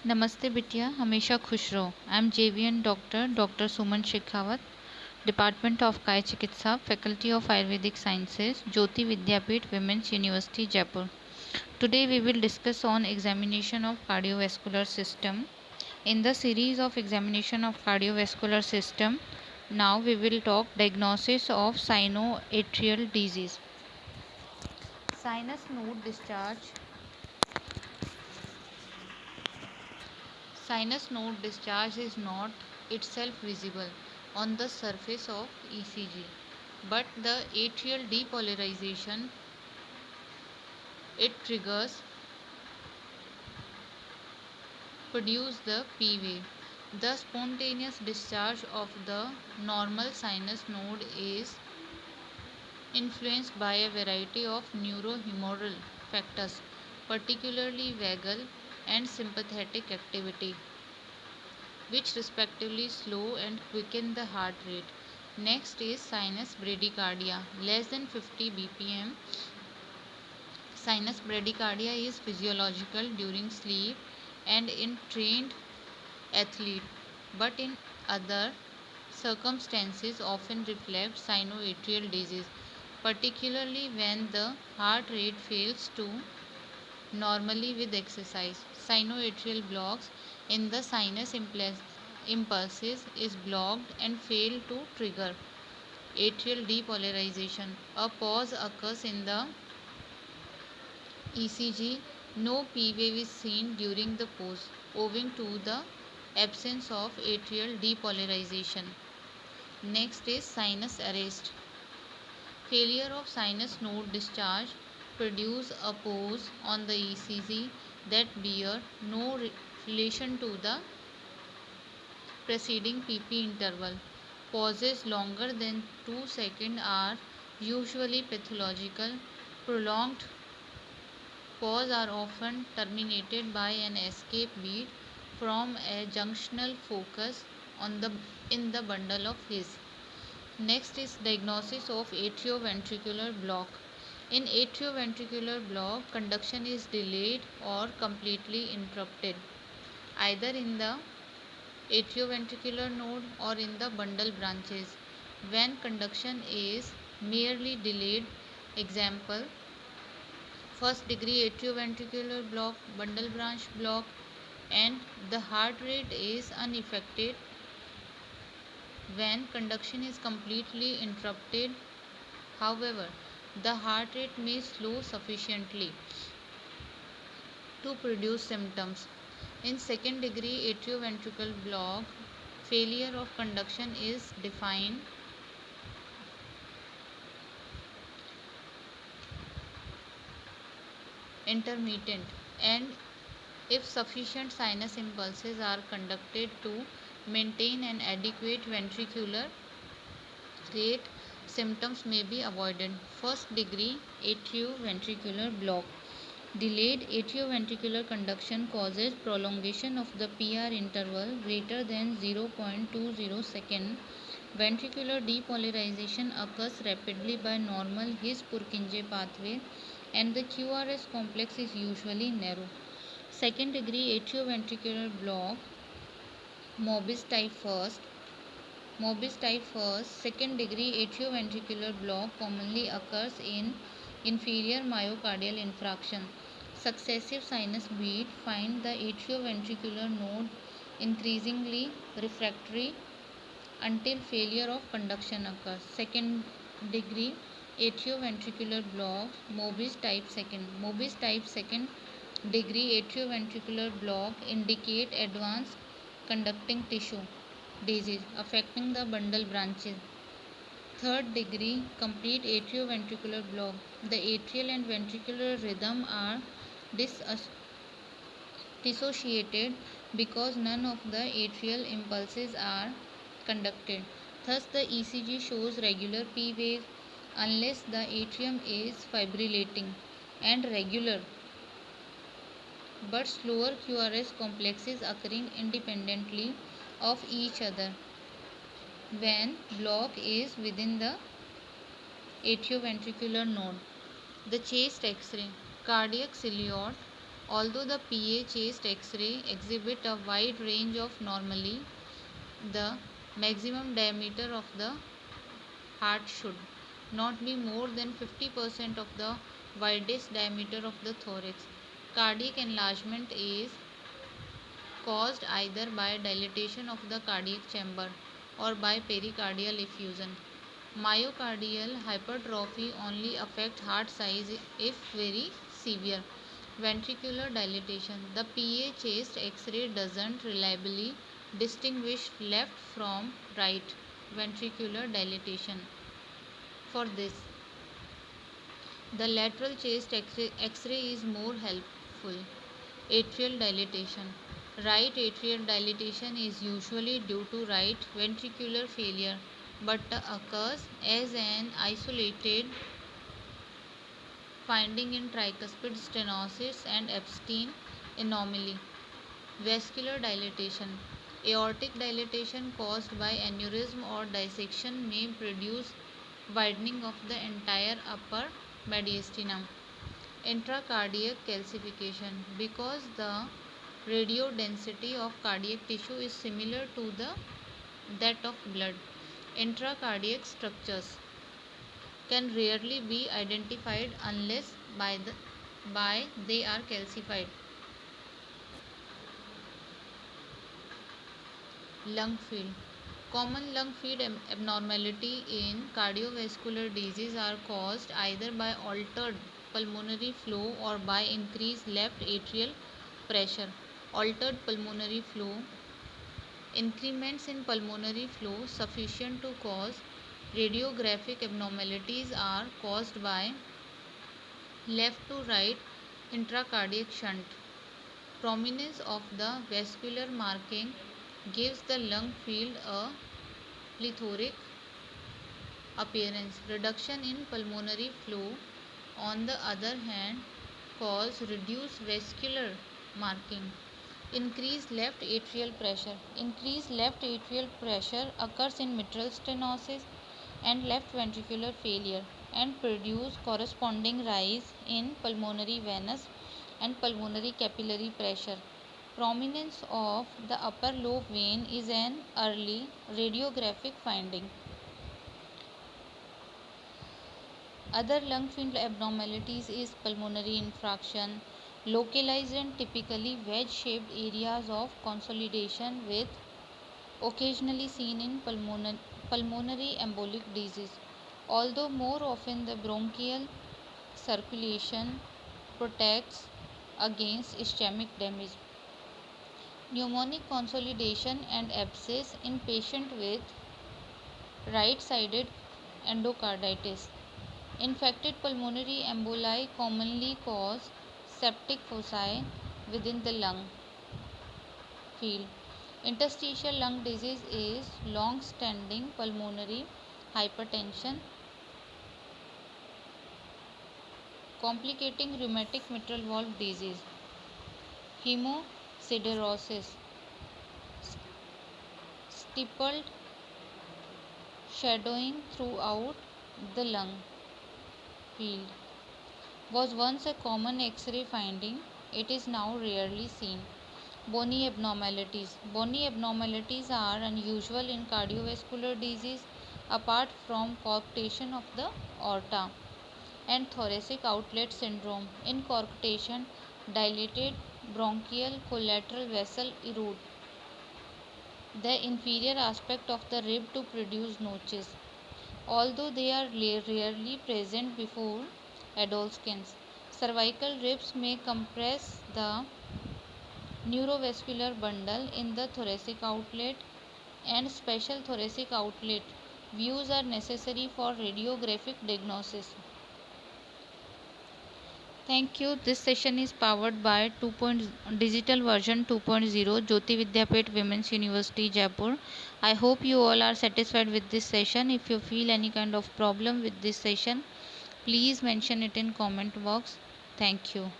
नमस्ते बिटिया, हमेशा खुश रहो। I am JVN doctor Suman Shekhawat, department of काय चिकित्सा, faculty of Ayurvedic sciences, Jyoti Vidyapeeth, women's university, Jaipur. Today we will discuss on examination of cardiovascular system. In the series of examination of cardiovascular system, now we will talk diagnosis of sinoatrial disease. Sinus node discharge. Sinus node discharge is not itself visible on the surface of ECG, but the atrial depolarization it triggers produce the P wave. The spontaneous discharge of the normal sinus node is influenced by a variety of neurohumoral factors, particularly vagal and sympathetic activity, which respectively slow and quicken the heart rate. Next is sinus bradycardia, less than 50 bpm. Sinus bradycardia is physiological during sleep and in trained athlete, but in other circumstances often reflect sinoatrial disease, particularly when the heart rate fails to normally with exercise. Sinoatrial blocks in the sinus impulses is blocked and fail to trigger atrial depolarization. A pause occurs in the ECG. No P wave is seen during the pause, owing to the absence of atrial depolarization. Next is sinus arrest. Failure of sinus node discharge produce a pause on the ECG that bear no relation to the preceding PP interval. Pauses longer than 2 seconds are usually pathological. Prolonged pause are often terminated by an escape beat from a junctional focus on the in the bundle of His. Next is diagnosis of atrioventricular block. In atrioventricular block, conduction is delayed or completely interrupted, either in the atrioventricular node or in the bundle branches. When conduction is merely delayed, example, first degree atrioventricular block, bundle branch block, and the heart rate is unaffected. When conduction is completely interrupted, however, the heart rate may slow sufficiently to produce symptoms. In second degree atrioventricular block, failure of conduction is defined intermittent, and if sufficient sinus impulses are conducted to maintain an adequate ventricular rate, symptoms may be avoided. First degree atrioventricular block. Delayed atrioventricular conduction causes prolongation of the PR interval greater than 0.20 second. Ventricular depolarization occurs rapidly by normal His-Purkinje pathway and the QRS complex is usually narrow. Second degree atrioventricular block, Mobis type first. Mobis type first, second degree atrioventricular block commonly occurs in inferior myocardial infarction. Successive sinus beat find the atrioventricular node increasingly refractory until failure of conduction occurs. Second degree atrioventricular block, Mobis type second. Mobis type second degree atrioventricular block indicate advanced conducting tissue disease affecting the bundle branches. Third degree complete atrioventricular block. The atrial and ventricular rhythm are dissociated because none of the atrial impulses are conducted. Thus, the ECG shows regular P wave unless the atrium is fibrillating and regular but slower QRS complexes occurring independently of each other when block is within the atrioventricular node. The chest X-ray, cardiac silhouette Although the PA chest X-ray exhibit a wide range of normally, the maximum diameter of the heart should not be more than 50% of the widest diameter of the thorax. Cardiac enlargement is caused either by dilatation of the cardiac chamber or by pericardial effusion. Myocardial hypertrophy only affects heart size if very severe. Ventricular dilatation. The PA chest X-ray doesn't reliably distinguish left from right ventricular dilatation. For this, the lateral chest X-ray is more helpful. Atrial dilatation. Right atrial dilatation is usually due to right ventricular failure but occurs as an isolated finding in tricuspid stenosis and Epstein anomaly. Vascular dilatation. Aortic dilatation caused by aneurysm or dissection may produce widening of the entire upper mediastinum. Intracardiac calcification. Because the radiodensity of cardiac tissue is similar to that of blood, intracardiac structures can rarely be identified unless by they are calcified. Lung field. Common lung field abnormality in cardiovascular disease are caused either by altered pulmonary flow or by increased left atrial pressure. Altered pulmonary flow. Increments in pulmonary flow sufficient to cause radiographic abnormalities are caused by left to right intracardiac shunt. Prominence of the vascular marking gives the lung field a plethoric appearance. Reduction in pulmonary flow, on the other hand, cause reduced vascular marking. Increased left atrial pressure. Increased left atrial pressure occurs in mitral stenosis and left ventricular failure and produce corresponding rise in pulmonary venous and pulmonary capillary pressure. Prominence of the upper lobe vein is an early radiographic finding. Other lung field abnormalities is pulmonary infarction, localized and typically wedge-shaped areas of consolidation with occasionally seen in pulmonary embolic disease, although more often the bronchial circulation protects against ischemic damage. Pneumonic consolidation and abscess in patient with right-sided endocarditis. Infected pulmonary emboli commonly cause septic foci within the lung field. Interstitial lung disease is long-standing pulmonary hypertension complicating rheumatic mitral valve disease. Hemosiderosis. Stippled shadowing throughout the lung field was once a common X-ray finding. It is now rarely seen. Bony abnormalities. Bony abnormalities are unusual in cardiovascular disease apart from coarctation of the aorta and thoracic outlet syndrome. In coarctation, dilated bronchial collateral vessel erode the inferior aspect of the rib to produce notches, although they are rarely present before adolescence. Cervical ribs may compress the neurovascular bundle in the thoracic outlet and special thoracic outlet views are necessary for radiographic diagnosis. Thank you. This session is powered by digital version 2.0 Jyoti Vidyapeth Women's University Jaipur. I hope you all are satisfied with this session. If you feel any kind of problem with this session, please mention it in comment box. Thank you.